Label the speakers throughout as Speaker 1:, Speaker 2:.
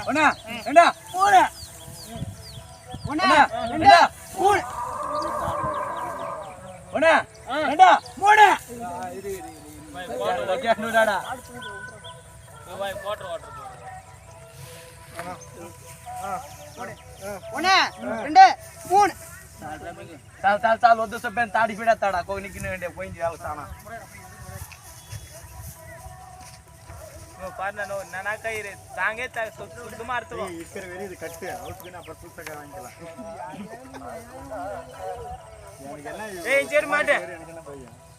Speaker 1: ஒண்ணா ரெண்டா மூணு ஒண்ணா ரெண்டா மூணு ஒண்ணா ரெண்டா மூணு இரு ஓகே நூடாடா பாய் வாட்டர்
Speaker 2: ஒண்ணா ரெண்டு மூணு
Speaker 1: चाल वद्दो सब बेन ताड़ी पिड़ा ताड़ा कोई निकने वेंडे कोई नहीं आलो साना नो पारना नो नाना कई रे सांगे ता सुद्ध मारतो
Speaker 3: इकर वेरी ಇದು ಕಟ್ಟೆ ಔಟ್ ಬಿನ ಪುಸ್ತಕ ವಾಂಗಿಲ್ಲ
Speaker 1: ಏ ಇಂಚೇರ್ ಮಾಡೆ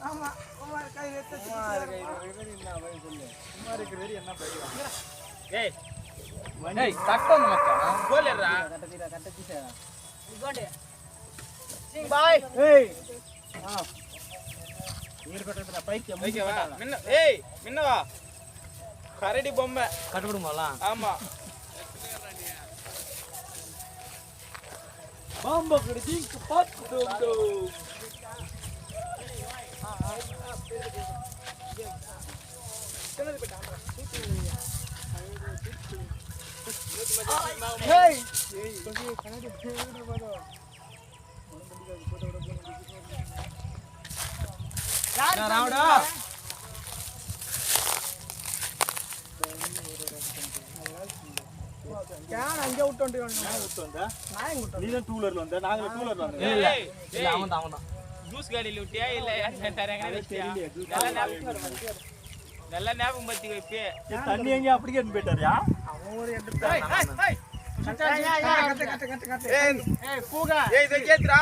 Speaker 2: ஆமா உமார் கை வெத்து
Speaker 1: உமார் கை வெரி என்ன பை சொல்லு
Speaker 3: உமார் கை வெரி என்ன பை
Speaker 1: ஏய் ஏய் தட்டோன்னு மச்சான் கோலேறா
Speaker 2: கட்டதிரா இங்கோண்டே
Speaker 1: சிங் பாய்
Speaker 3: ஏய்
Speaker 1: ನೀರು ಕೊಟ್ಟಿದ್ರ ಪೈಕಿ ಮಿನ್ನ ಏಯ್ ಮಿನ್ನವಾ ಕರಡಿ ಬೊಮ್ಮೆ ಕಟ್ಬಿಡುಮಲ್ಲ ஆமா ಬಾಂಬ ಕಡಿದಿ ಪತ್ತು
Speaker 2: ஏய்
Speaker 3: கனடி பேரு பாரு
Speaker 1: ராவுடா
Speaker 2: கேன் அங்க விட்டோண்டி
Speaker 3: நான் விட்டோண்டா
Speaker 2: நான் எங்க விட்டோம்
Speaker 3: நீ தான் டூலர்ல வந்த நாங்க டூலர்ல வந்தோம்
Speaker 1: இல்ல அவன் ஜூஸ் ಗಾಡಿಲಿ ಹುಟ್ಟಿಯಾ ಇಲ್ಲ ಯಾರங்க வெச்சியா நல்ல ஞாபகம் பத்தி வைப்பே
Speaker 3: தண்ணி எங்க அப்படியே போயிட்டாரியா
Speaker 2: அவன் ஒரு எடுத்து
Speaker 1: ஏய் பூகா ஏய் இத கேட்றா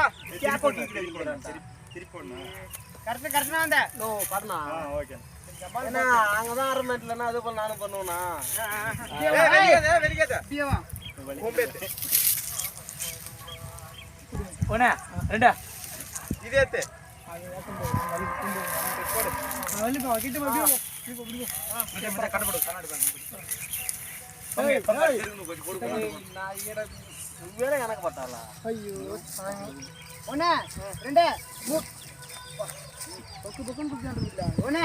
Speaker 3: திருப்பி போடணும்
Speaker 2: கரெக்ட்டா வந்த நோ பண்ணா
Speaker 3: ஓகே
Speaker 2: ஏன்னா அங்கதான் ஆரம்பிட்டலனா அது போல நானும் பண்ணுவேனா
Speaker 1: ஏய் வெளியேத
Speaker 2: பியவா
Speaker 1: கோம்பேத்து ஒண்ணா ரெண்டா இதேத்து
Speaker 2: வலிப்பா கிட்ட போய்
Speaker 1: மச்ச கடபடு கண்ணாடி
Speaker 2: நான் வேற கணக்கு பட்டாளா ஐயோ ஒண்ணே ரெண்டு மூணு பக்கு பக்குன்னு குடிச்சான் ஒண்ணே